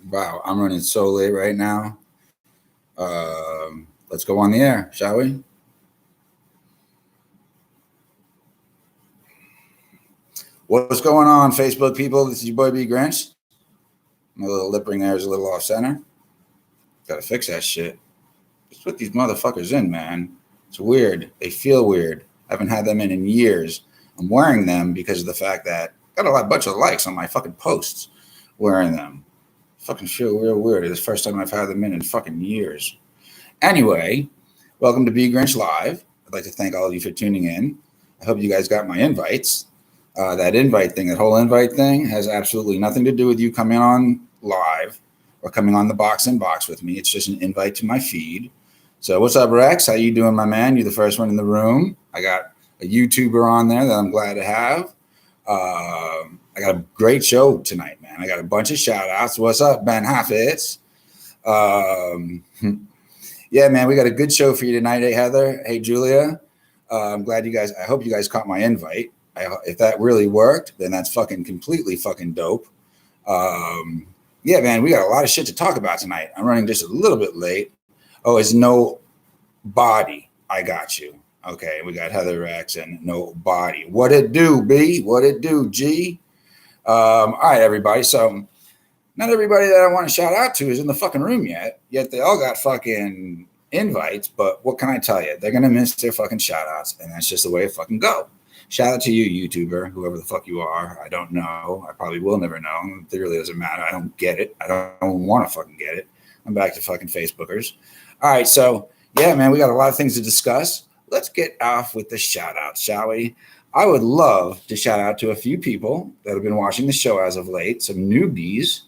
Wow, I'm running so late right now. Let's go on the air, shall we? What's going on, Facebook people? This is your boy bgrynch. My little lip ring there is a little off center. Gotta fix that shit. Just put these motherfuckers in, man. It's weird. They feel weird. I haven't had them in years. I'm wearing them because of the fact that I got a bunch of likes on my fucking posts wearing them. Fucking feel real weird. It's the first time I've had them in fucking years. Anyway, welcome to bgrynch Live. I'd like to thank all of you for tuning in. I hope you guys got my invites. That whole invite thing has absolutely nothing to do with you coming on live or coming on the box in box with me. It's just an invite to my feed. So what's up, Rex? How you doing, my man? You're the first one in the room. I got a YouTuber on there that I'm glad to have. I got a great show tonight, man. I got a bunch of shout outs. What's up, Ben Hafiz? Yeah, man, we got a good show for you tonight. Hey, Heather. Hey, Julia. I'm glad I hope you guys caught my invite. If that really worked, then that's fucking completely fucking dope. Yeah, man, we got a lot of shit to talk about tonight. I'm running just a little bit late. Oh, it's no body. I got you. Okay, we got Heather Rex and no body. What it do, B? What it do, G? All right, everybody. So not everybody that I want to shout out to is in the fucking room yet they all got fucking invites. But what can I tell you? They're going to miss their fucking shout outs, and that's just the way it fucking go. Shout out to you, YouTuber, whoever the fuck you are. I don't know. I probably will never know. It really doesn't matter. I don't get it. I don't want to fucking get it. I'm back to fucking Facebookers. All right, so yeah, man, we got a lot of things to discuss. Let's get off with the shout out, shall we? I would love to shout out to a few people that have been watching the show as of late, some newbies.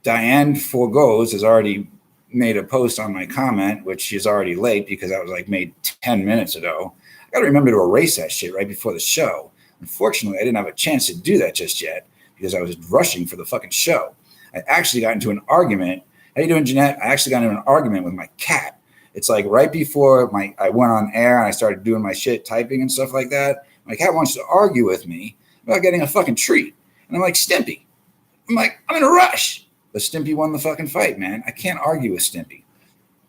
Diane Forgoes has already made a post on my comment, which she's already late because that was like made 10 minutes ago. I got to remember to erase that shit right before the show. Unfortunately, I didn't have a chance to do that just yet because I was rushing for the fucking show. I actually got into an argument. How you doing, Jeanette? I actually got into an argument with my cat. It's like right before I went on air and I started doing my shit, typing and stuff like that. My cat wants to argue with me about getting a fucking treat. And I'm like, Stimpy. I'm in a rush. But Stimpy won the fucking fight, man. I can't argue with Stimpy.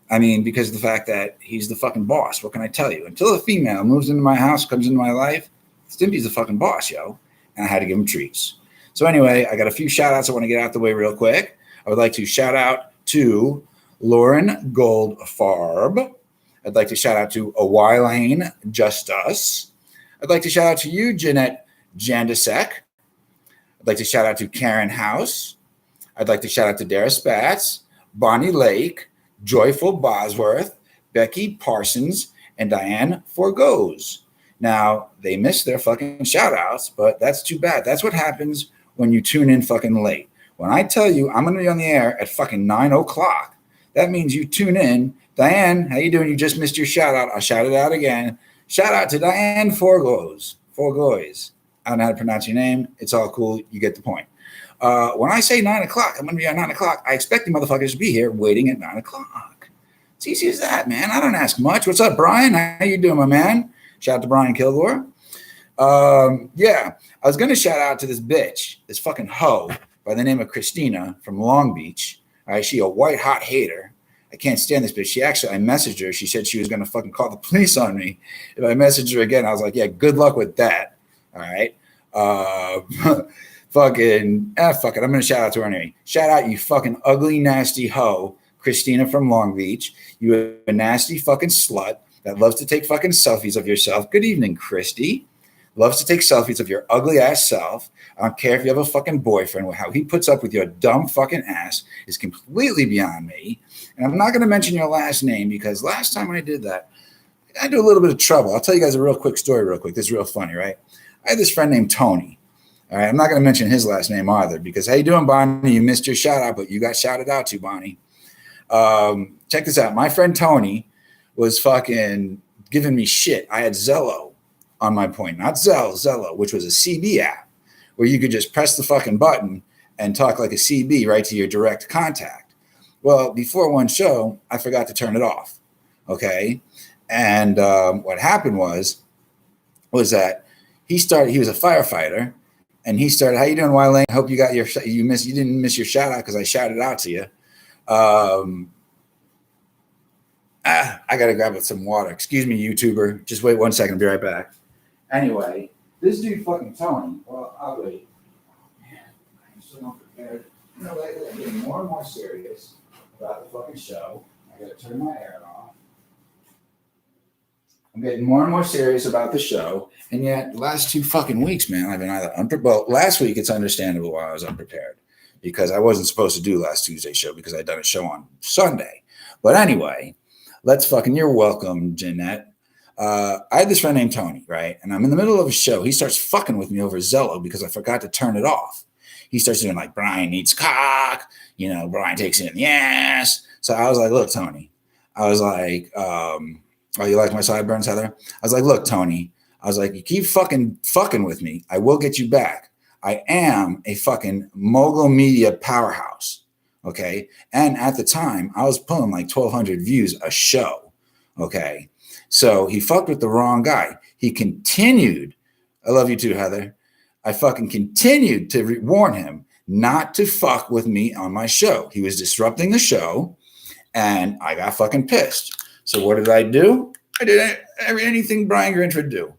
I mean, because of the fact that he's the fucking boss. What can I tell you? Until a female moves into my house, comes into my life, Stimpy's the fucking boss, yo. And I had to give him treats. So anyway, I got a few shout outs I want to get out the way real quick. I would like to shout out to Lauren Goldfarb. I'd like to shout out to Awylane Justus. I'd like to shout out to you, Jeanette Jandasek. I'd like to shout out to Karen House. I'd like to shout out to Dara Spatz, Bonnie Lake, Joyful Bosworth, Becky Parsons, and Diane Forgoes. Now, they missed their fucking shout outs, but that's too bad. That's what happens when you tune in fucking late. When I tell you I'm going to be on the air at fucking 9 o'clock, that means you tune in. Diane, how you doing? You just missed your shout out. I'll shout it out again. Shout out to Diane Forgoes. I don't know how to pronounce your name. It's all cool. You get the point. When I say 9 o'clock, I'm going to be at 9 o'clock. I expect the motherfuckers to be here waiting at 9 o'clock. It's easy as that, man. I don't ask much. What's up, Brian? How you doing, my man? Shout out to Brian Kilgore. Yeah, I was going to shout out to this bitch, this fucking hoe by the name of Christina from Long Beach. All right, she a white hot hater. I can't stand this bitch. I messaged her. She said she was going to fucking call the police on me. If I messaged her again, I was like, yeah, good luck with that. All right. Fuck it. I'm going to shout out to her anyway. Shout out, you fucking ugly, nasty hoe, Christina from Long Beach. You a nasty fucking slut that loves to take fucking selfies of yourself. Good evening, Christy. Loves to take selfies of your ugly ass self. I don't care if you have a fucking boyfriend. How he puts up with your dumb fucking ass is completely beyond me. And I'm not going to mention your last name because last time I did that, I do a little bit of trouble. I'll tell you guys a real quick story real quick. This is real funny, right? I had this friend named Tony. All right, I'm not going to mention his last name either because how you doing, Bonnie? You missed your shout out, but you got shouted out to, Bonnie. Check this out. My friend Tony was fucking giving me shit. I had Zello on my point, not Zello, which was a CB app where you could just press the fucking button and talk like a CB right to your direct contact. Well, before one show, I forgot to turn it off. Okay. And what happened was that he was a firefighter And he started, "How you doing, Wylane? I hope you got you didn't miss your shout out because I shouted out to you." I gotta grab some water. Excuse me, YouTuber. Just wait 1 second. I'll be right back. Anyway, this dude fucking Tony. Well, I'll wait. Man, I'm so unprepared. You know, lately I'm getting more and more serious about the fucking show. I gotta turn my air off. I'm getting more and more serious about the show, and yet the last 2 fucking weeks, man, I've been either unprepared. Well, last week it's understandable why I was unprepared because I wasn't supposed to do last Tuesday's show because I'd done a show on Sunday. But anyway, you're welcome, Jeanette. I had this friend named Tony, right? And I'm in the middle of a show. He starts fucking with me over Zello because I forgot to turn it off. He starts doing like, Brian needs cock, Brian takes it in the ass. So I was like, look, Tony. I was like, oh, you like my sideburns, Heather? I was like, look, Tony. I was like, you keep fucking with me. I will get you back. I am a fucking mogul media powerhouse. Okay. And at the time, I was pulling like 1,200 views a show. Okay. So he fucked with the wrong guy. He continued. I love you too, Heather. I fucking continued to warn him not to fuck with me on my show. He was disrupting the show and I got fucking pissed. So what did I do? I did anything Brian Grinch would do.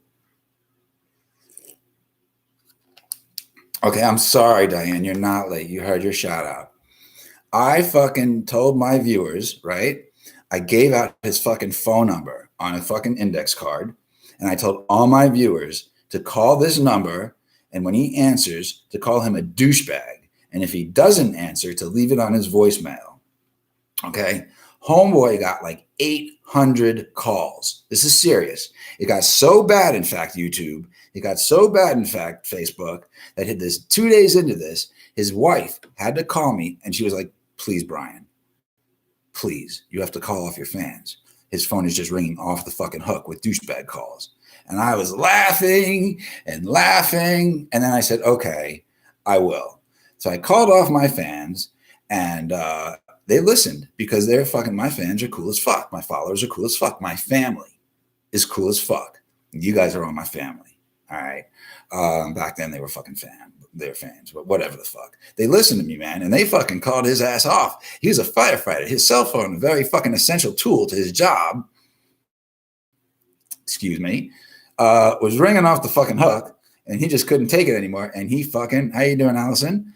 Okay, I'm sorry, Diane. You're not late. You heard your shout out. I fucking told my viewers, right? I gave out his fucking phone number on a fucking index card. And I told all my viewers to call this number. And when he answers, to call him a douchebag. And if he doesn't answer, to leave it on his voicemail. Okay. Homeboy got like 800 calls. This is serious. It got so bad, in fact, YouTube. It got so bad, in fact, Facebook, that hit this 2 days into this, his wife had to call me and she was like, please, Brian, please, you have to call off your fans. His phone is just ringing off the fucking hook with douchebag calls. And I was laughing. And then I said, okay, I will. So I called off my fans and they listened because my fans are cool as fuck. My followers are cool as fuck. My family is cool as fuck. You guys are all my family. All right. Back then they were fucking they're fans, but whatever the fuck. They listened to me, man, and they fucking called his ass off. He was a firefighter. His cell phone, a very fucking essential tool to his job, was ringing off the fucking hook, and he just couldn't take it anymore. And he fucking, how you doing, Allison?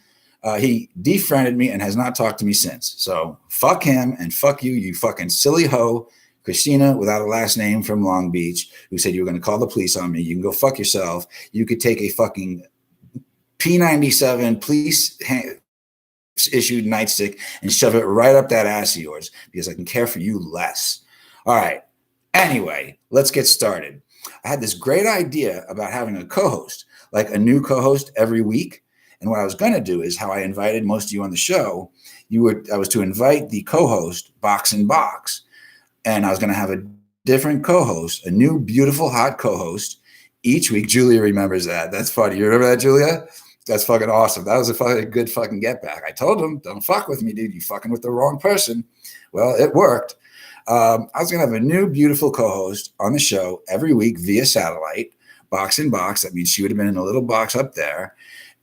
He defriended me and has not talked to me since. So fuck him and fuck you, you fucking silly hoe. Christina, without a last name from Long Beach, who said you were going to call the police on me. You can go fuck yourself. You could take a fucking P97 police issued nightstick and shove it right up that ass of yours because I can care for you less. All right. Anyway, let's get started. I had this great idea about having a co-host, like a new co-host every week. And what I was going to do is how I invited most of you on the show. I was to invite the co-host Box and Box. And I was going to have a different co-host, a new, beautiful, hot co-host each week. Julia remembers that. That's funny. You remember that, Julia? That's fucking awesome. That was a fucking good fucking get back. I told him, don't fuck with me, dude. You fucking with the wrong person. Well, it worked. I was going to have a new, beautiful co-host on the show every week via satellite, Box and Box. That means she would have been in a little box up there.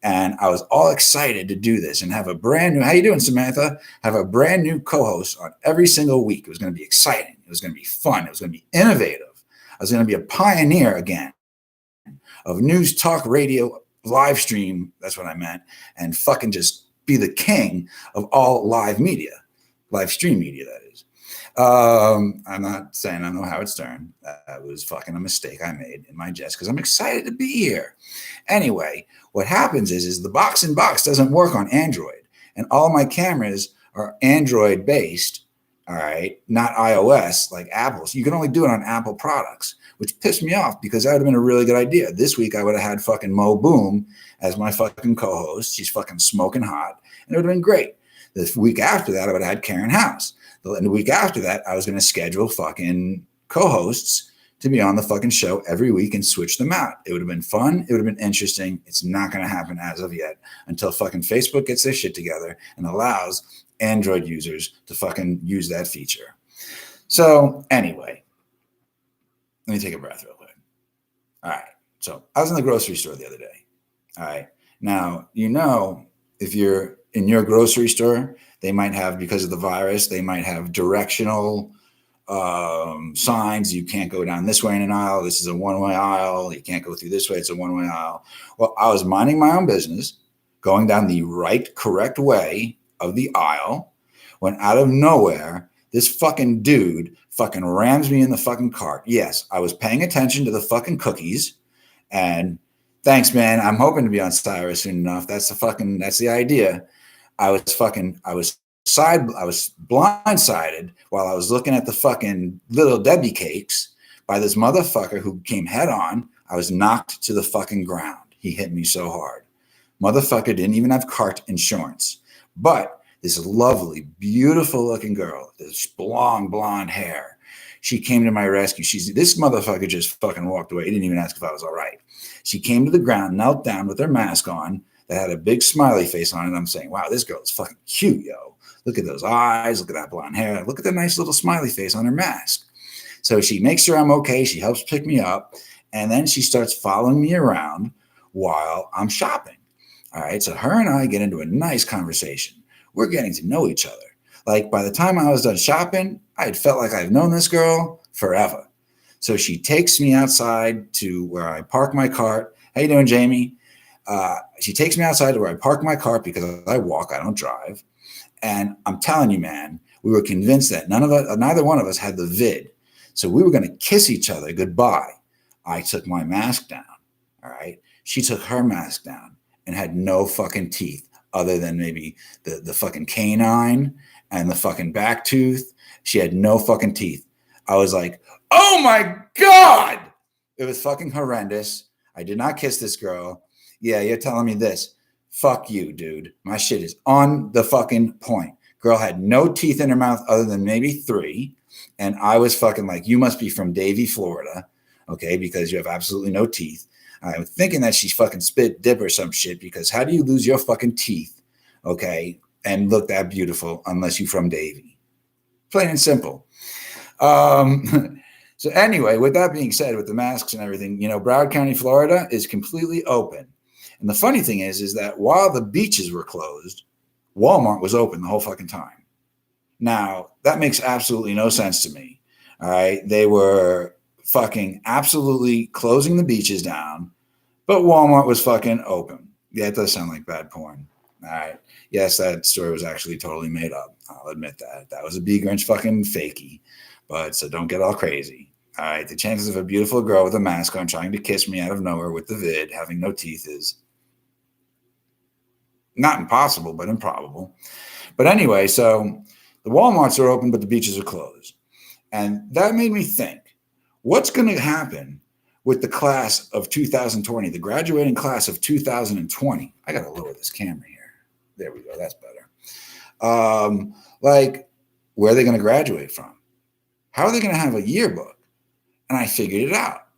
And I was all excited to do this and have a brand new, how you doing, Samantha? Have a brand new co-host on every single week. It was going to be exciting. It was going to be fun. It was going to be innovative. I was going to be a pioneer again of news talk radio live stream. That's what I meant. And fucking just be the king of all live stream media, that is. I'm not saying I know how it's turned. That was fucking a mistake I made in my jest because I'm excited to be here. Anyway, what happens is the Box and Box doesn't work on Android, and all my cameras are Android based. All right, not iOS like Apple. So you can only do it on Apple products, which pissed me off because that would have been a really good idea. This week I would have had fucking Mo Boom as my fucking co-host. She's fucking smoking hot, and it would have been great. The week after that, I would have had Karen House. And the week after that, I was going to schedule fucking co-hosts to be on the fucking show every week and switch them out. It would have been fun. It would have been interesting. It's not going to happen as of yet until fucking Facebook gets their shit together and allows Android users to fucking use that feature. So anyway, let me take a breath real quick. All right. So I was in the grocery store the other day. All right. Now, if you're in your grocery store, they might have, because of the virus, they might have directional signs. You can't go down this way in an aisle. This is a one-way aisle. You can't go through this way. It's a one-way aisle. Well, I was minding my own business, going down the right, correct way of the aisle, when out of nowhere, this fucking dude fucking rams me in the fucking cart. Yes, I was paying attention to the fucking cookies, and thanks, man. I'm hoping to be on Cyrus soon enough. That's the idea. I was blindsided while I was looking at the fucking Little Debbie cakes by this motherfucker who came head on. I was knocked to the fucking ground. He hit me so hard. Motherfucker didn't even have cart insurance. But this lovely, beautiful looking girl, this long blonde hair, she came to my rescue. This motherfucker just fucking walked away. He didn't even ask if I was all right. She came to the ground, knelt down with her mask on, that had a big smiley face on it. I'm saying, wow, this girl is fucking cute, yo. Look at those eyes. Look at that blonde hair. Look at the nice little smiley face on her mask. So she makes sure I'm okay. She helps pick me up. And then she starts following me around while I'm shopping. All right. So her and I get into a nice conversation. We're getting to know each other. Like, by the time I was done shopping, I had felt like I've known this girl forever. So she takes me outside to where I park my cart. How you doing, Jamie? She takes me outside to where I park my cart, because I walk, I don't drive. And I'm telling you, man, we were convinced that neither one of us had the vid. So we were going to kiss each other goodbye. I took my mask down. All right. She took her mask down and had no fucking teeth, other than maybe the fucking canine and the fucking back tooth. She had no fucking teeth. I was like, oh my God. It was fucking horrendous. I did not kiss this girl. Yeah, you're telling me this. Fuck you, dude. My shit is on the fucking point. Girl had no teeth in her mouth other than maybe 3. And I was fucking like, you must be from Davie, Florida. Okay, because you have absolutely no teeth. I'm thinking that she's fucking spit dip or some shit, because how do you lose your fucking teeth, okay, and look that beautiful unless you're from Davie? Plain and simple. So anyway, with that being said, with the masks and everything, Broward County, Florida is completely open. And the funny thing is that while the beaches were closed, Walmart was open the whole fucking time. Now, that makes absolutely no sense to me. All right. They were fucking absolutely closing the beaches down, but Walmart was fucking open. Yeah, it does sound like bad porn. All right. Yes, that story was actually totally made up. I'll admit that. That was a bgrynch fucking fakey. But so don't get all crazy. All right. The chances of a beautiful girl with a mask on trying to kiss me out of nowhere with the vid, having no teeth, is not impossible, but improbable. But anyway, so the Walmarts are open, but the beaches are closed. And that made me think, what's going to happen with the class of 2020, the graduating class of 2020? I got to lower this camera here. There we go. That's better. Like, where are they going to graduate from? How are they going to have a yearbook? And I figured it out.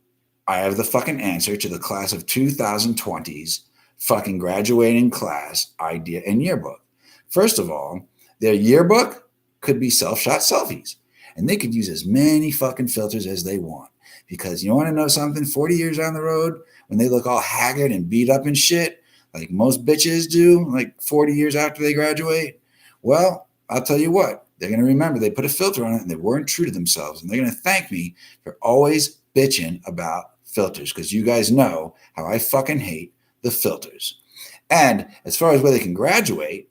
I have the fucking answer to the class of 2020's fucking graduating class idea and yearbook. First of all, their yearbook could be self-shot selfies, and they could use as many fucking filters as they want. Because you want to know something? 40 years down the road, when they look all haggard and beat up and shit, like most bitches do, like 40 years after they graduate, well, I'll tell you what, they're going to remember they put a filter on it and they weren't true to themselves. And they're going to thank me for always bitching about filters, because you guys know how I fucking hate the filters. And as far as where they can graduate,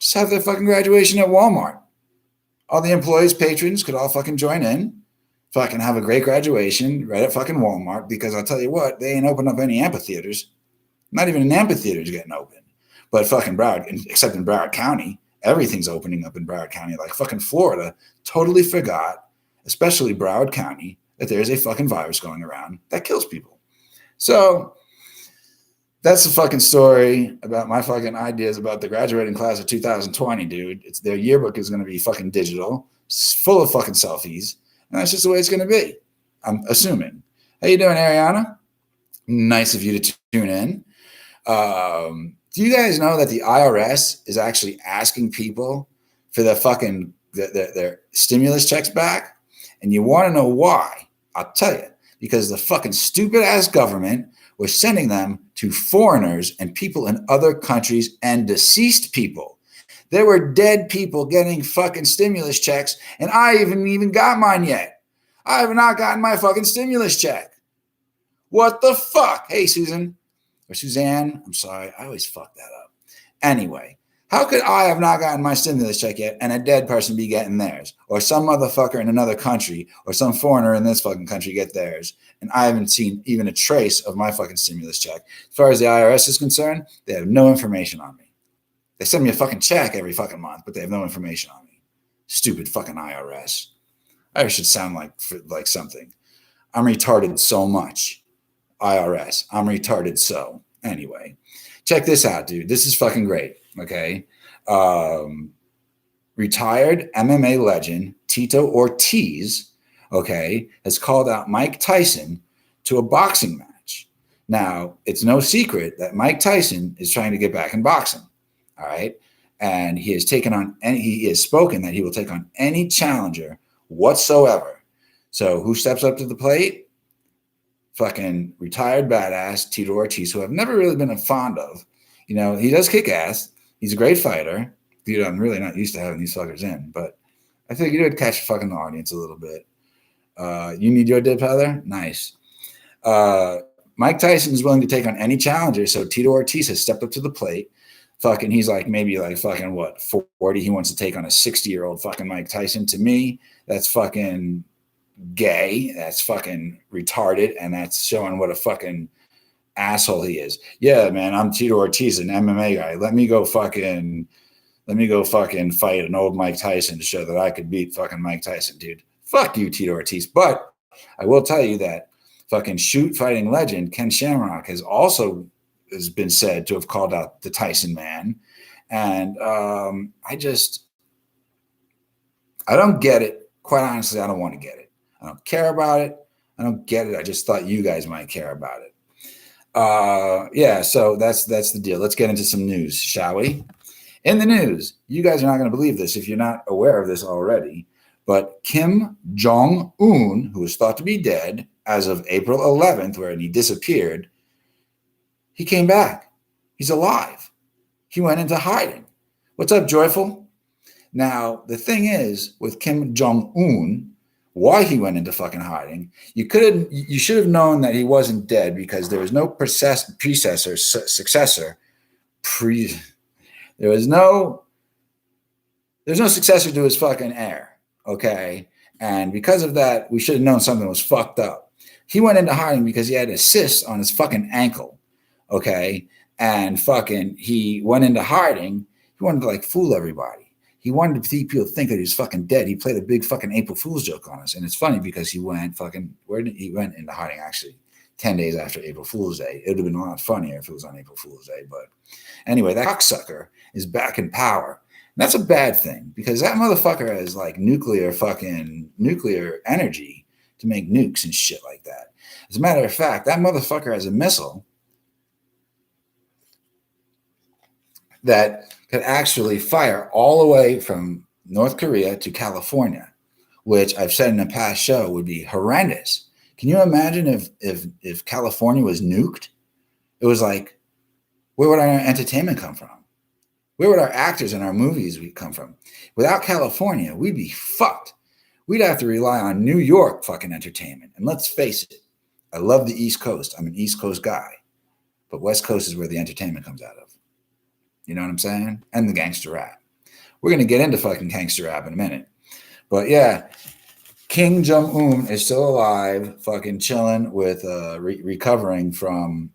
just have their fucking graduation at Walmart. All the employees, patrons could all fucking join in, fucking have a great graduation right at fucking Walmart, because I'll tell you what, they ain't opened up any amphitheaters. Not even an amphitheater is getting open. But fucking Broward, except in Broward County, everything's opening up in Broward County. Like fucking Florida totally forgot, especially Broward County, that there's a fucking virus going around that kills people. So that's the fucking story about my fucking ideas about the graduating class of 2020, dude. It's their yearbook is going to be fucking digital, full of fucking selfies. And that's just the way it's going to be, I'm assuming. How you doing, Ariana? Nice of you to tune in. Do you guys know that the IRS is actually asking people for their fucking their stimulus checks back? And you want to know why? I'll tell you. Because the fucking stupid ass government was sending them to foreigners and people in other countries and deceased people. There were dead people getting fucking stimulus checks, and I haven't even got mine yet. I have not gotten my fucking stimulus check. What the fuck? Hey, Susan. Or Suzanne. I'm sorry. I always fuck that up. Anyway, how could I have not gotten my stimulus check yet and a dead person be getting theirs? Or some motherfucker in another country or some foreigner in this fucking country get theirs. And I haven't seen even a trace of my fucking stimulus check. As far as the IRS is concerned, they have no information on me. They send me a fucking check every fucking month, but they have no information on me. Stupid fucking IRS. I should sound like something. I'm retarded so much. IRS. I'm retarded so. Anyway, check this out, dude. This is fucking great. Okay. Retired MMA legend Tito Ortiz, okay, has called out Mike Tyson to a boxing match. Now, it's no secret that Mike Tyson is trying to get back in boxing. All right. And he has spoken that he will take on any challenger whatsoever. So who steps up to the plate? Fucking retired badass Tito Ortiz, who I've never really been fond of. You know, he does kick ass. He's a great fighter. Dude, I'm really not used to having these fuckers in, but I think you would catch fucking the audience a little bit. You need your dip, Heather? Nice. Mike Tyson is willing to take on any challenger, so Tito Ortiz has stepped up to the plate. Fucking, he's like maybe like fucking what, 40? He wants to take on a 60-year-old fucking Mike Tyson. To me, that's fucking gay. That's fucking retarded, and that's showing what a fucking asshole he is. Yeah, man, I'm Tito Ortiz, an MMA guy. Let me go fucking fight an old Mike Tyson to show that I could beat fucking Mike Tyson, dude. Fuck you, Tito Ortiz. But I will tell you that fucking shoot fighting legend Ken Shamrock has been said to have called out the Tyson man. And I don't get it. Quite honestly, I don't want to get it. I don't care about it. I don't get it. I just thought you guys might care about it. Yeah, so that's the deal. Let's get into some news, shall we? In the news, you guys are not going to believe this if you're not aware of this already, but Kim Jong-un, who was thought to be dead as of April 11th, when he disappeared, he came back. He's alive. He went into hiding. What's up, Joyful? Now, the thing is, with Kim Jong-un, why he went into fucking hiding, you should have known that he wasn't dead because there was no there's no successor to his fucking heir, okay? And because of that, we should have known something was fucked up. He went into hiding because he had a cyst on his fucking ankle, okay? And fucking, he went into hiding. He wanted to like fool everybody. He wanted people to think that he was fucking dead. He played a big fucking April Fool's joke on us. And it's funny because he went into hiding actually 10 days after April Fool's Day. It would have been a lot funnier if it was on April Fool's Day. But anyway, that cocksucker is back in power. And that's a bad thing because that motherfucker has like nuclear energy to make nukes and shit like that. As a matter of fact, that motherfucker has a missile that could actually fire all the way from North Korea to California, which I've said in a past show would be horrendous. Can you imagine if California was nuked? It was like, where would our entertainment come from? Where would our actors and our movies come from? Without California, we'd be fucked. We'd have to rely on New York fucking entertainment. And let's face it, I love the East Coast. I'm an East Coast guy. But West Coast is where the entertainment comes out of. You know what I'm saying? And the gangster rap. We're going to get into fucking gangster rap in a minute. But yeah, Kim Jong-un is still alive, fucking chilling with recovering from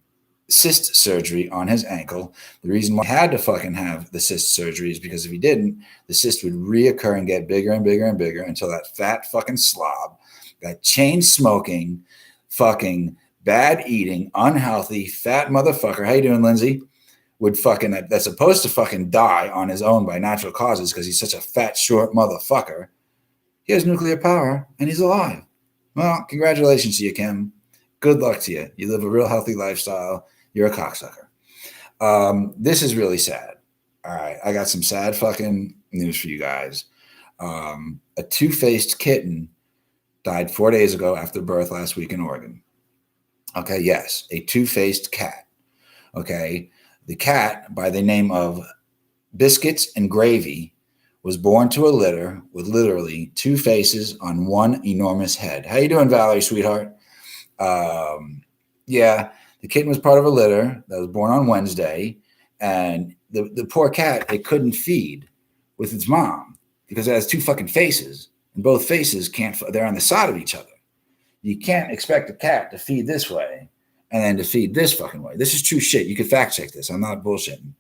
cyst surgery on his ankle. The reason why he had to fucking have the cyst surgery is because if he didn't, the cyst would reoccur and get bigger and bigger and bigger until that fat fucking slob, that chain smoking, fucking bad eating, unhealthy, fat motherfucker. How you doing, Lindsay? That's supposed to fucking die on his own by natural causes because he's such a fat, short motherfucker. He has nuclear power and he's alive. Well, congratulations to you, Kim. Good luck to you. You live a real healthy lifestyle. You're a cocksucker. This is really sad. All right. I got some sad fucking news for you guys. A two-faced kitten died 4 days ago after birth last week in Oregon. Okay, yes, a two-faced cat. Okay, the cat by the name of Biscuits and Gravy was born to a litter with literally two faces on one enormous head. How you doing, Valerie, sweetheart? Yeah, the kitten was part of a litter that was born on Wednesday, and the poor cat, it couldn't feed with its mom because it has two fucking faces, and both faces can't. They're on the side of each other. You can't expect a cat to feed this way and then to feed this fucking way. This is true shit. You can fact check this. I'm not bullshitting.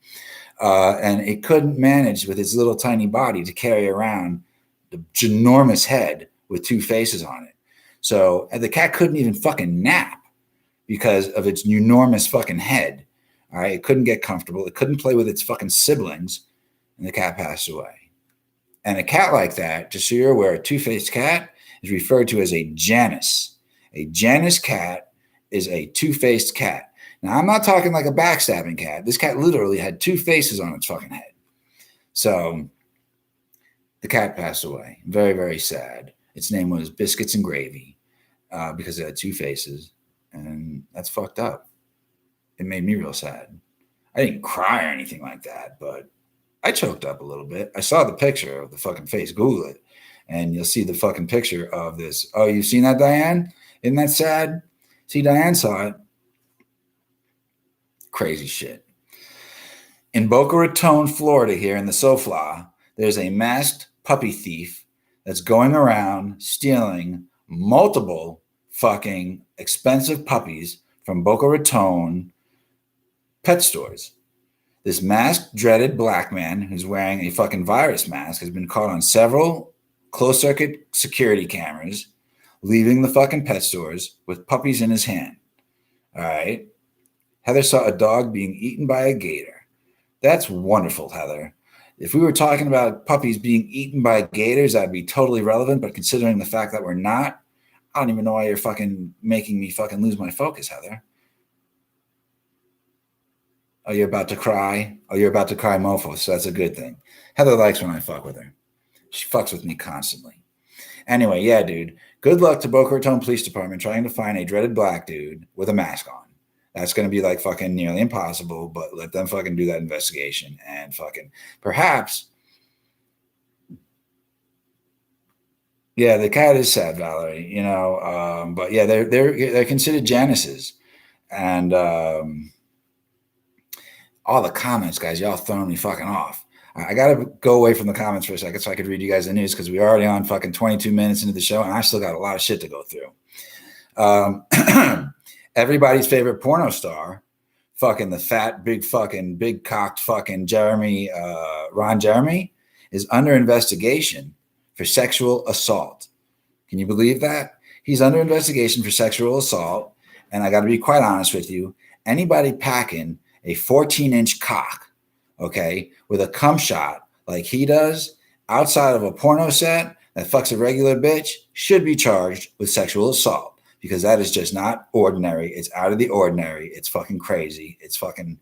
And it couldn't manage with its little tiny body to carry around the ginormous head with two faces on it. So the cat couldn't even fucking nap because of its enormous fucking head. All right, it couldn't get comfortable. It couldn't play with its fucking siblings, and the cat passed away. And a cat like that, just so you're aware, a two-faced cat is referred to as a Janus. A Janus cat is a two-faced cat. Now, I'm not talking like a backstabbing cat. This cat literally had two faces on its fucking head. So the cat passed away. Very, very sad. Its name was Biscuits and Gravy because it had two faces. And that's fucked up. It made me real sad. I didn't cry or anything like that, but I choked up a little bit. I saw the picture of the fucking face. Google it. And you'll see the fucking picture of this. Oh, you've seen that, Diane? Isn't that sad? See, Diane saw it. Crazy shit. In Boca Raton, Florida, here in the SoFla, there's a masked puppy thief that's going around stealing multiple fucking expensive puppies from Boca Raton pet stores. This masked, dreaded black man who's wearing a fucking virus mask has been caught on several closed-circuit security cameras leaving the fucking pet stores with puppies in his hand. All right. Heather saw a dog being eaten by a gator. That's wonderful, Heather. If we were talking about puppies being eaten by gators, that'd be totally relevant. But considering the fact that we're not, I don't even know why you're fucking making me fucking lose my focus, Heather. Oh, you're about to cry? Oh, you're about to cry, mofo. So that's a good thing. Heather likes when I fuck with her. She fucks with me constantly. Anyway, yeah, dude. Good luck to Boca Raton Police Department trying to find a dreaded black dude with a mask on. That's going to be like fucking nearly impossible, but let them fucking do that investigation and fucking perhaps. Yeah, the cat is sad, Valerie, you know, but yeah, they're considered Januses. And all the comments, guys, y'all throwing me fucking off. I got to go away from the comments for a second so I could read you guys the news because we're already on fucking 22 minutes into the show and I still got a lot of shit to go through. Everybody's favorite porno star, fucking the fat, big cocked fucking Ron Jeremy, is under investigation for sexual assault. Can you believe that? He's under investigation for sexual assault. And I got to be quite honest with you. Anybody packing a 14-inch cock, okay, with a cum shot like he does outside of a porno set that fucks a regular bitch should be charged with sexual assault. Because that is just not ordinary. It's out of the ordinary. It's fucking crazy. It's fucking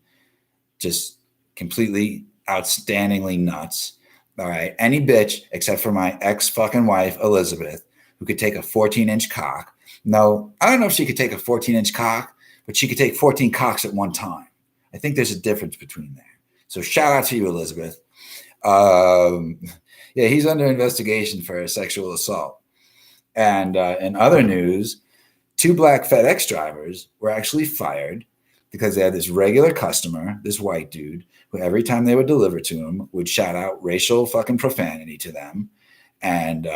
just completely outstandingly nuts. All right. Any bitch except for my ex-fucking wife, Elizabeth, who could take a 14-inch cock. No, I don't know if she could take a 14-inch cock, but she could take 14 cocks at one time. I think there's a difference between there. So shout out to you, Elizabeth. Yeah, he's under investigation for a sexual assault. And in other news, 2 black FedEx drivers were actually fired because they had this regular customer, this white dude, who every time they would deliver to him would shout out racial fucking profanity to them. And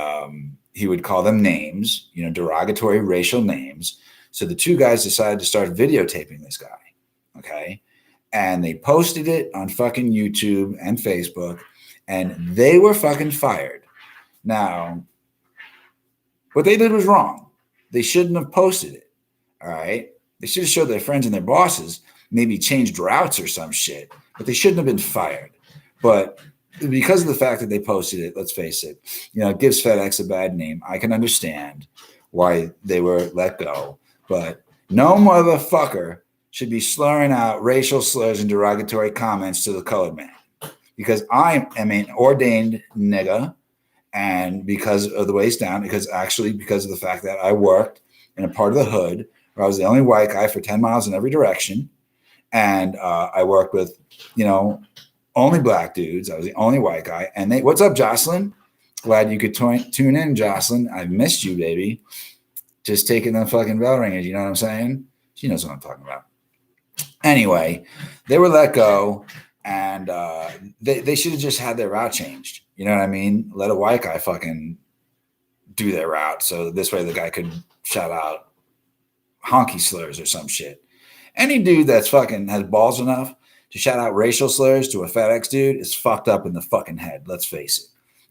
he would call them names, you know, derogatory racial names. So the 2 guys decided to start videotaping this guy. Okay. And they posted it on fucking YouTube and Facebook and they were fucking fired. Now, what they did was wrong. They shouldn't have posted it. All right. They should have showed their friends and their bosses, maybe changed routes or some shit, but they shouldn't have been fired. But because of the fact that they posted it, let's face it, you know, it gives FedEx a bad name. I can understand why they were let go, but no motherfucker should be slurring out racial slurs and derogatory comments to the colored man because I am an ordained nigga. And because of the waist down, because of the fact that I worked in a part of the hood where I was the only white guy for 10 miles in every direction. And I worked with, only black dudes. I was the only white guy. And what's up, Jocelyn? Glad you could tune in, Jocelyn. I missed you, baby. Just taking the fucking bell ringers. You know what I'm saying? She knows what I'm talking about. Anyway, they were let go, and they should have just had their route changed. You know what I mean? Let a white guy fucking do their route. So this way the guy could shout out honky slurs or some shit. Any dude that's fucking has balls enough to shout out racial slurs to a FedEx dude is fucked up in the fucking head. Let's face it.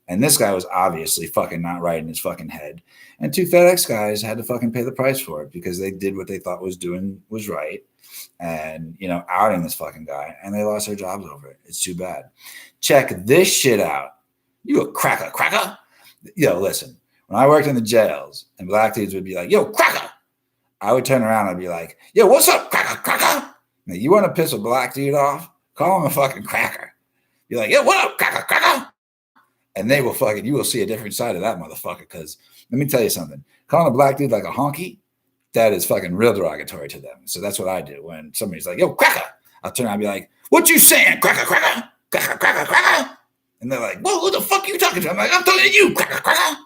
And this guy was obviously fucking not right in his fucking head. And 2 FedEx guys had to fucking pay the price for it because they did what they thought was right. And, outing this fucking guy. And they lost their jobs over it. It's too bad. Check this shit out. You a cracker? Yo, listen. When I worked in the jails and black dudes would be like, yo, cracker. I would turn around and be like, yo, what's up, cracker? Now, you want to piss a black dude off? Call him a fucking cracker. You're like, yo, what up, cracker? And they will you will see a different side of that motherfucker. Because let me tell you something. Calling a black dude like a honky, that is fucking real derogatory to them. So that's what I do. When somebody's like, yo, cracker, I'll turn around and be like, what you saying, cracker? And they're like, whoa, who the fuck are you talking to? I'm like, I'm talking to you, cracker.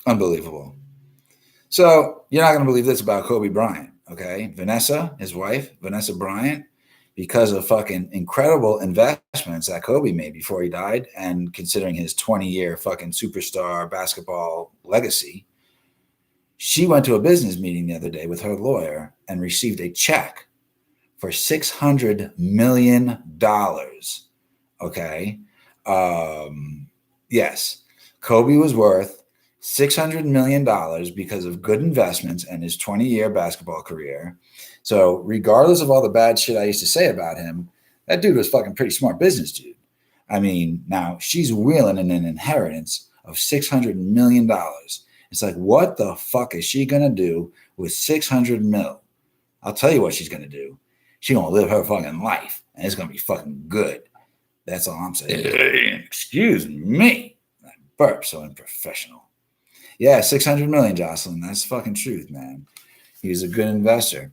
Unbelievable. So you're not going to believe this about Kobe Bryant, okay? Vanessa, his wife, Vanessa Bryant, because of fucking incredible investments that Kobe made before he died, and considering his 20-year fucking superstar basketball legacy, she went to a business meeting the other day with her lawyer and received a check for $600 million, okay? Yes, Kobe was worth $600 million because of good investments and his 20-year basketball career. So regardless of all the bad shit I used to say about him, that dude was fucking pretty smart business dude. I mean, now she's wheeling in an inheritance of $600 million. It's like, what the fuck is she going to do with 600 mil? I'll tell you what she's going to do. She's going to live her fucking life, and it's going to be fucking good. That's all I'm saying. Excuse me. I burp so unprofessional. Yeah, 600 million, Jocelyn. That's fucking truth, man. He's a good investor.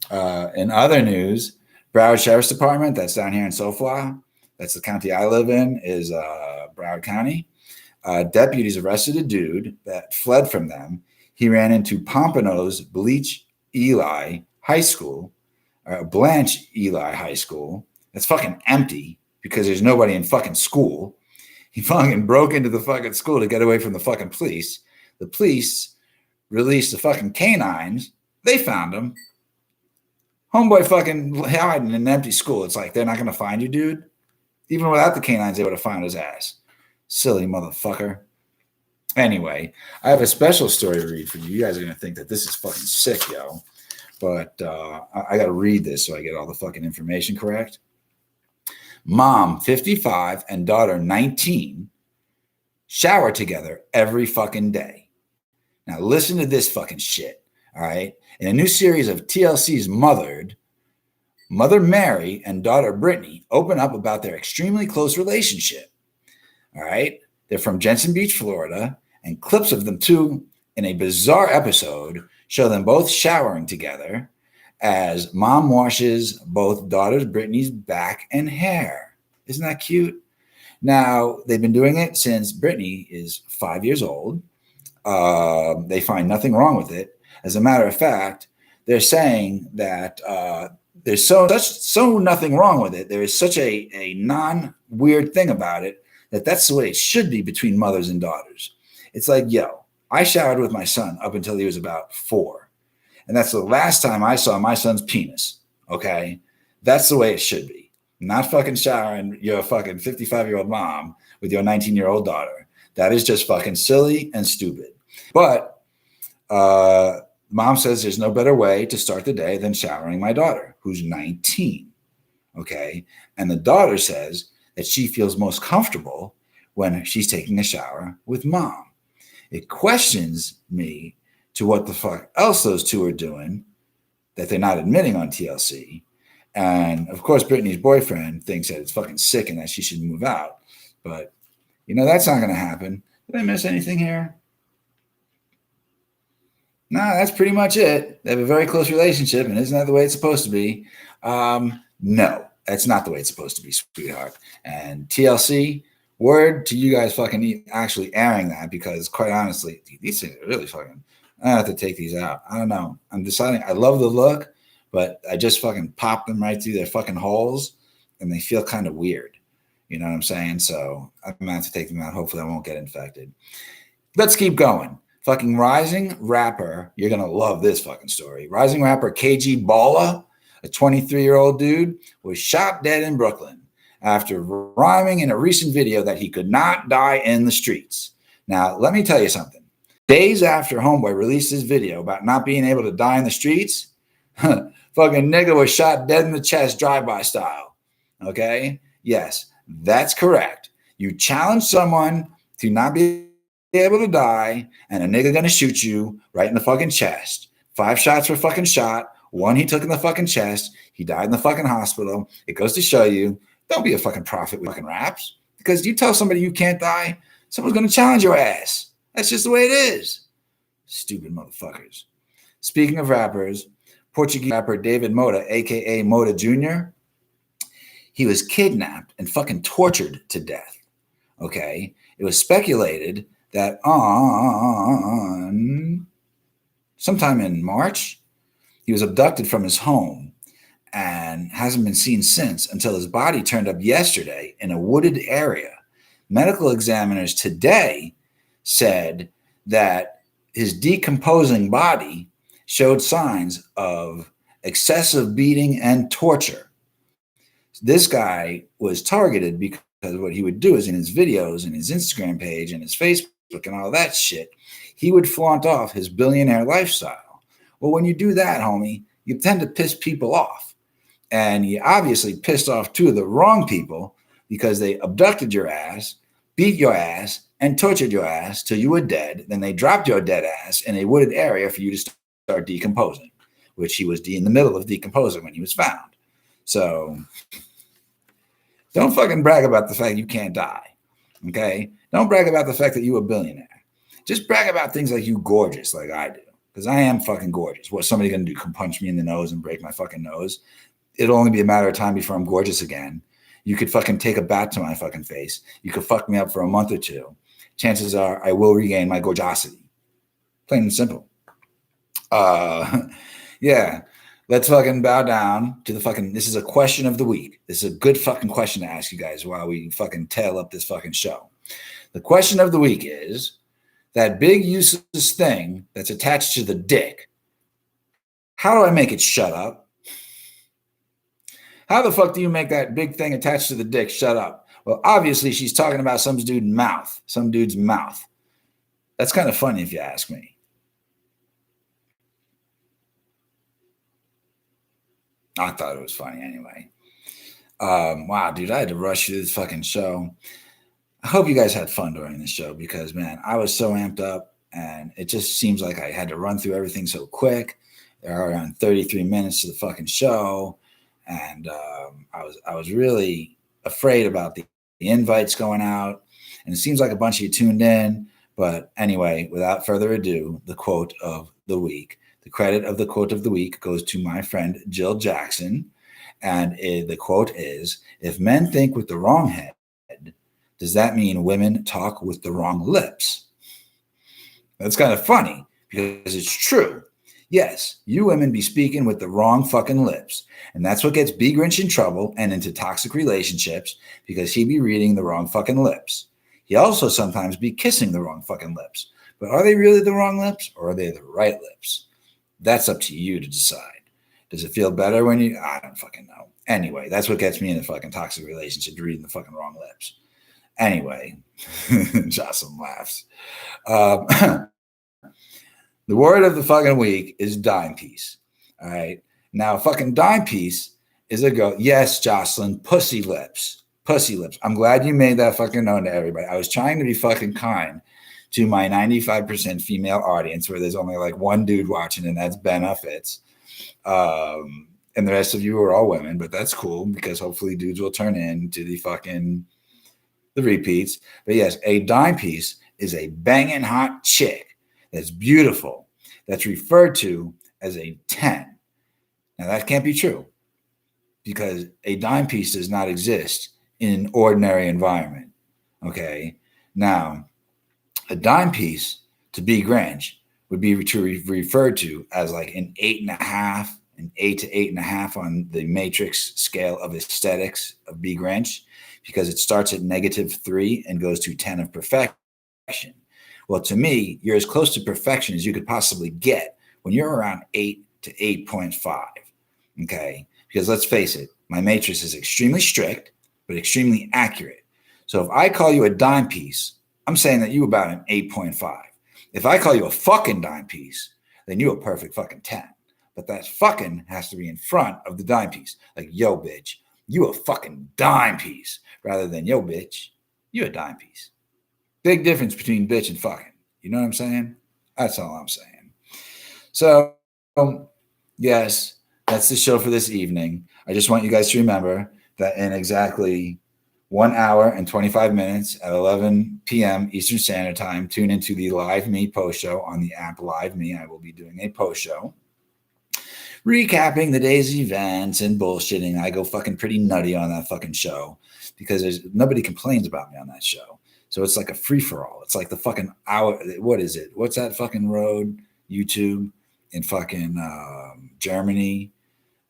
In other news, Broward Sheriff's Department, that's down here in SoFla, that's the county I live in, is Broward County. Deputies arrested a dude that fled from them. He ran into Pompano's Blanche Eli High School. That's fucking empty because there's nobody in fucking school. He fucking broke into the fucking school to get away from the fucking police. The police released the fucking canines. They found him. Homeboy fucking hiding in an empty school. It's like, they're not going to find you, dude. Even without the canines, they would have found his ass. Silly motherfucker. Anyway, I have a special story to read for you. You guys are going to think that this is fucking sick, yo. But I got to read this so I get all the fucking information correct. Mom, 55, and daughter, 19, shower together every fucking day. Now, listen to this fucking shit, all right? In a new series of TLC's Mothered, Mother Mary and daughter Brittany open up about their extremely close relationship, all right? They're from Jensen Beach, Florida, and clips of them two in a bizarre episode show them both showering together as mom washes both daughters Brittany's back and hair. Isn't that cute? Now, they've been doing it since Brittany is 5 years old. They find nothing wrong with it. As a matter of fact, they're saying that there's so nothing wrong with it. There is such a non-weird thing about it that's the way it should be between mothers and daughters. It's like, yo, I showered with my son up until he was about 4. And that's the last time I saw my son's penis, okay? That's the way it should be. Not fucking showering your fucking 55-year-old mom with your 19-year-old daughter. That is just fucking silly and stupid. But mom says there's no better way to start the day than showering my daughter, who's 19, okay? And the daughter says that she feels most comfortable when she's taking a shower with mom. It questions me to what the fuck else those two are doing that they're not admitting on TLC. And of course, Brittany's boyfriend thinks that it's fucking sick and that she should move out. But, that's not going to happen. Did I miss anything here? No, that's pretty much it. They have a very close relationship, and isn't that the way it's supposed to be? No, that's not the way it's supposed to be, sweetheart. And TLC, word to you guys fucking actually airing that, because quite honestly, these things are really fucking, I have to take these out. I don't know. I'm deciding, I love the look, but I just fucking pop them right through their fucking holes, and they feel kind of weird. You know what I'm saying? So I'm going to have to take them out. Hopefully I won't get infected. Let's keep going. Fucking rising rapper. You're going to love this fucking story. Rising rapper KG Balla, a 23-year-old dude, was shot dead in Brooklyn after rhyming in a recent video that he could not die in the streets. Now, let me tell you something. Days after Homeboy released his video about not being able to die in the streets, fucking nigga was shot dead in the chest drive-by style. Okay? Yes, that's correct. You challenge someone to not be able to die, and a nigga gonna shoot you right in the fucking chest. 5 shots were fucking shot. 1 he took in the fucking chest. He died in the fucking hospital. It goes to show you, don't be a fucking prophet with fucking raps. Because you tell somebody you can't die, someone's gonna challenge your ass. That's just the way it is. Stupid motherfuckers. Speaking of rappers, Portuguese rapper David Mota, aka Mota Jr., he was kidnapped and fucking tortured to death. Okay? It was speculated that on sometime in March, he was abducted from his home and hasn't been seen since until his body turned up yesterday in a wooded area. Medical examiners today said that his decomposing body showed signs of excessive beating and torture. This guy was targeted because what he would do is in his videos and his Instagram page and his Facebook and all that shit, he would flaunt off his billionaire lifestyle. Well, when you do that, homie, you tend to piss people off. And he obviously pissed off 2 of the wrong people because they abducted your ass, beat your ass, and tortured your ass till you were dead. Then they dropped your dead ass in a wooded area for you to start decomposing, which he was in the middle of decomposing when he was found. So don't fucking brag about the fact you can't die, okay? Don't brag about the fact that you're a billionaire. Just brag about things like you gorgeous like I do, because I am fucking gorgeous. What's somebody going to do? Come punch me in the nose and break my fucking nose? It'll only be a matter of time before I'm gorgeous again. You could fucking take a bat to my fucking face. You could fuck me up for a month or 2. Chances are I will regain my gorgeosity. Plain and simple. Yeah. Let's fucking bow down to the fucking, this is a question of the week. This is a good fucking question to ask you guys while we fucking tail up this fucking show. The question of the week is that big useless thing that's attached to the dick. How do I make it shut up? How the fuck do you make that big thing attached to the dick shut up? Well, obviously she's talking about some dude's mouth. That's kind of funny if you ask me. I thought it was funny anyway. Wow, dude, I had to rush through this fucking show. I hope you guys had fun during this show because, man, I was so amped up and it just seems like I had to run through everything so quick. There are around 33 minutes to the fucking show. And I was really afraid about the invites going out. And it seems like a bunch of you tuned in. But anyway, without further ado, the quote of the week. The credit of the quote of the week goes to my friend Jill Jackson. And the quote is, if men think with the wrong head, does that mean women talk with the wrong lips? That's kind of funny because it's true. Yes, you women be speaking with the wrong fucking lips. And that's what gets bgrynch in trouble and into toxic relationships because he be reading the wrong fucking lips. He also sometimes be kissing the wrong fucking lips. But are they really the wrong lips or are they the right lips? That's up to you to decide. Does it feel better when you, I don't fucking know. Anyway, that's what gets me in a fucking toxic relationship, reading the fucking wrong lips. Anyway, Jocelyn laughs. The word of the fucking week is dime piece. All right. Now, fucking dime piece is a go. Yes, Jocelyn, pussy lips. Pussy lips. I'm glad you made that fucking known to everybody. I was trying to be fucking kind to my 95% female audience where there's only like one dude watching, and that's Ben Uffitz. And the rest of you are all women, but that's cool because hopefully dudes will turn in to the repeats. But yes, a dime piece is a banging hot chick that's beautiful, that's referred to as a 10. Now, that can't be true because a dime piece does not exist in an ordinary environment. Okay. Now, a dime piece to bgrynch would be referred to as like an 8.5, an 8 to 8.5 on the matrix scale of aesthetics of bgrynch, because it starts at -3 and goes to 10 of perfection. Well, to me, you're as close to perfection as you could possibly get when you're around 8 to 8.5. Okay. Because let's face it, my matrix is extremely strict, but extremely accurate. So if I call you a dime piece, I'm saying that you about an 8.5. If I call you a fucking dime piece, then you a perfect fucking 10. But that fucking has to be in front of the dime piece. Like, yo, bitch, you a fucking dime piece, rather than, yo, bitch, you a dime piece. Big difference between bitch and fucking. You know what I'm saying? That's all I'm saying. So, yes, that's the show for this evening. I just want you guys to remember that in exactly 1 hour and 25 minutes at 11 p.m. Eastern Standard Time, tune into the Live Me post show on the app Live Me. I will be doing a post show recapping the day's events and bullshitting. I go fucking pretty nutty on that fucking show because nobody complains about me on that show. So it's like a free-for-all. It's like the fucking hour. What is it? What's that fucking road? YouTube in fucking Germany.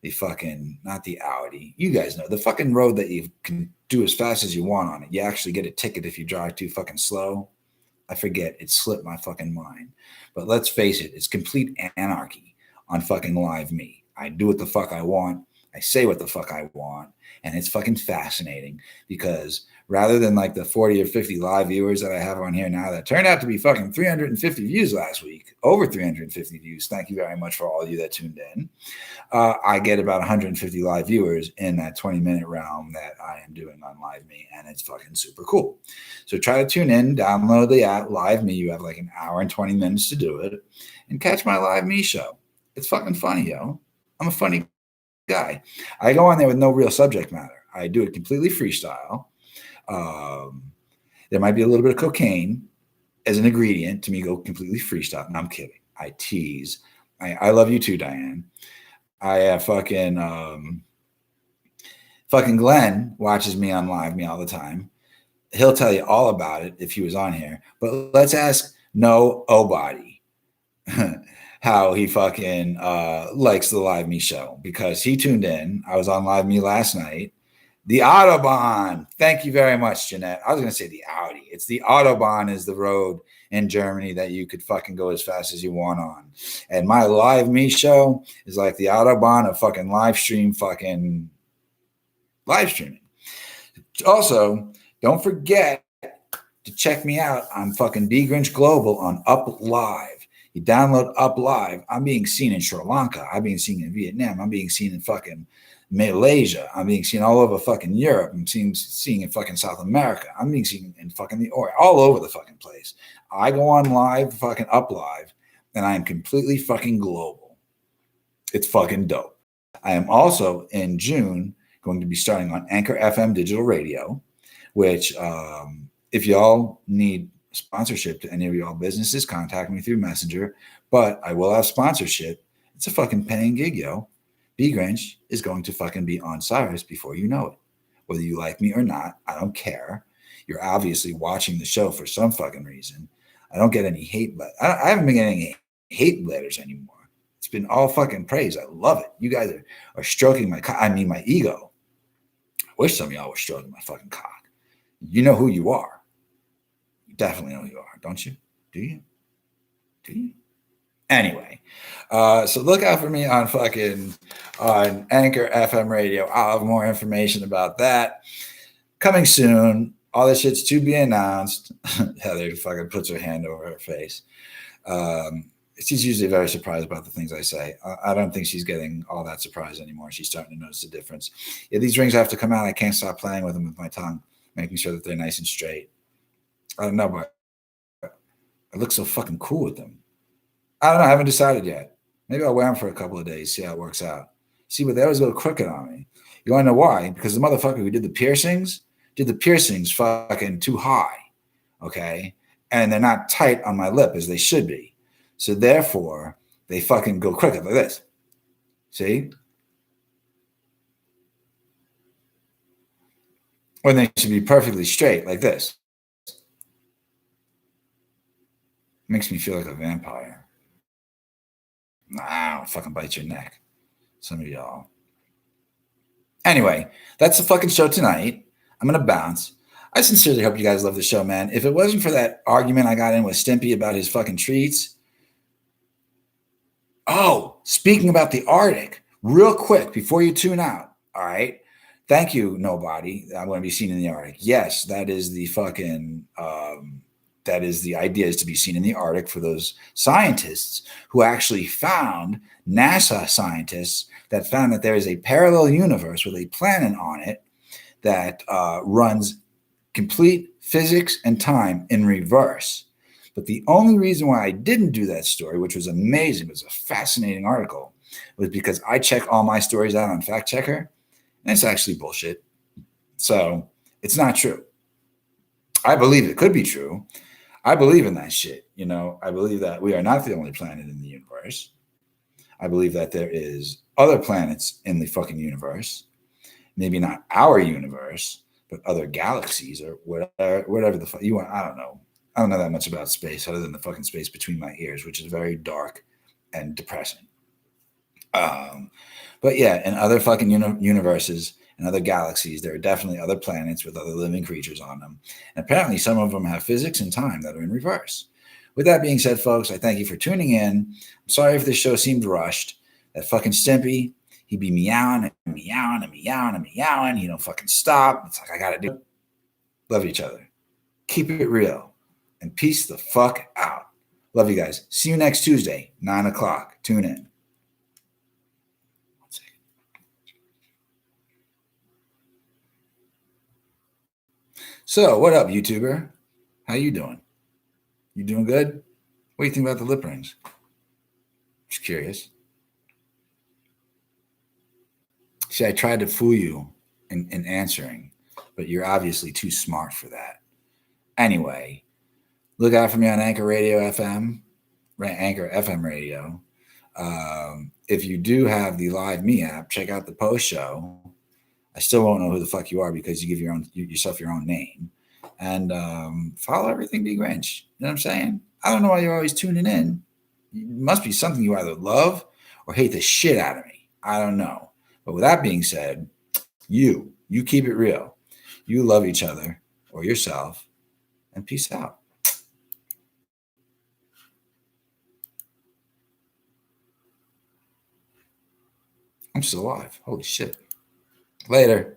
The fucking, not the Audi. You guys know. The fucking road that you can do as fast as you want on it. You actually get a ticket if you drive too fucking slow. I forget. It slipped my fucking mind. But let's face it. It's complete anarchy on fucking Live Me. I do what the fuck I want. I say what the fuck I want. And it's fucking fascinating because rather than like the 40 or 50 live viewers that I have on here now that turned out to be fucking 350 views last week, over 350 views. Thank you very much for all of you that tuned in. I get about 150 live viewers in that 20-minute realm that I am doing on Live Me, and it's fucking super cool. So try to tune in, download the app Live Me. You have like an hour and 20 minutes to do it, and catch my Live Me show. It's fucking funny, yo. I'm a funny guy. I go on there with no real subject matter. I do it completely freestyle. There might be a little bit of cocaine as an ingredient to me go completely freestyle. No, I'm kidding. I tease. I love you too, Diane. I fucking Glenn watches me on Live Me all the time. He'll tell you all about it if he was on here. But let's ask No Obody how he fucking likes the Live Me show, because he tuned in. I was on Live Me last night. The Autobahn. Thank you very much, Jeanette. I was going to say the Audi. It's the Autobahn is the road in Germany that you could fucking go as fast as you want on. And my Live Me show is like the Autobahn of fucking live streaming. Also, don't forget to check me out on fucking bgrynch Global on Up Live. You download Up Live. I'm being seen in Sri Lanka. I'm being seen in Vietnam. I'm being seen in fucking Malaysia. I'm being seen all over fucking Europe. I'm seeing in fucking South America. I'm being seen in fucking the Orient, all over the fucking place. I go on live, fucking Up Live, and I am completely fucking global. It's fucking dope. I am also in June going to be starting on Anchor FM digital radio, which if y'all need sponsorship to any of y'all businesses, contact me through Messenger. But I will have sponsorship. It's a fucking paying gig, yo. bgrynch is going to fucking be on Cyrus before you know it. Whether you like me or not, I don't care. You're obviously watching the show for some fucking reason. I don't get any hate. I haven't been getting any hate letters anymore. It's been all fucking praise. I love it. You guys are stroking my ego. I wish some of y'all were stroking my fucking cock. You know who you are. You definitely know who you are, don't you? Do you? Anyway, so look out for me on Anchor FM radio. I'll have more information about that coming soon. All this shit's to be announced. Heather fucking puts her hand over her face. She's usually very surprised about the things I say. I don't think she's getting all that surprised anymore. She's starting to notice the difference. Yeah, these rings have to come out. I can't stop playing with them with my tongue, making sure that they're nice and straight. I don't know, but I look so fucking cool with them. I don't know. I haven't decided yet. Maybe I'll wear them for a couple of days, see how it works out. See, but they always go crooked on me. You want to know why? Because the motherfucker who did the piercings fucking too high, okay? And they're not tight on my lip as they should be. So therefore, they fucking go crooked like this. See? Or they should be perfectly straight like this. Makes me feel like a vampire. I'll fucking bite your neck. Some of y'all. Anyway, that's the fucking show tonight. I'm going to bounce. I sincerely hope you guys love the show, man. If it wasn't for that argument I got in with Stimpy about his fucking treats. Oh, speaking about the Arctic, real quick before you tune out. All right. Thank you, nobody. I want to be seen in the Arctic. Yes, that is the fucking, that is the idea, is to be seen in the Arctic for those scientists who actually found, NASA scientists that found that there is a parallel universe with a planet on it that runs complete physics and time in reverse. But the only reason why I didn't do that story, which was amazing, was a fascinating article, was because I check all my stories out on Fact Checker, and it's actually bullshit. So it's not true. I believe it could be true. I believe in that shit. You know, I believe that we are not the only planet in the universe. I believe that there is other planets in the fucking universe. Maybe not our universe, but other galaxies or whatever the fuck you want. I don't know. I don't know that much about space other than the fucking space between my ears, which is very dark and depressing. But yeah, in other fucking universes and other galaxies, there are definitely other planets with other living creatures on them. And apparently some of them have physics and time that are in reverse. With that being said, folks, I thank you for tuning in. I'm sorry if this show seemed rushed. That fucking Stimpy, he'd be meowing and meowing and meowing and meowing. He don't fucking stop. It's like, I gotta do it. Love each other. Keep it real. And peace the fuck out. Love you guys. See you next Tuesday, 9 o'clock. Tune in. So, what up, YouTuber? How you doing? You doing good? What do you think about the lip rings? Just curious. See, I tried to fool you in answering, but you're obviously too smart for that. Anyway, look out for me on Anchor Radio FM, Anchor FM Radio. If you do have the Live Me app, check out the post show. I still won't know who the fuck you are because you give yourself your own name. And follow everything bgrynch. You know what I'm saying? I don't know why you're always tuning in. It must be something you either love or hate the shit out of me. I don't know. But with that being said, you keep it real. You love each other or yourself, and peace out. I'm still alive. Holy shit. Later.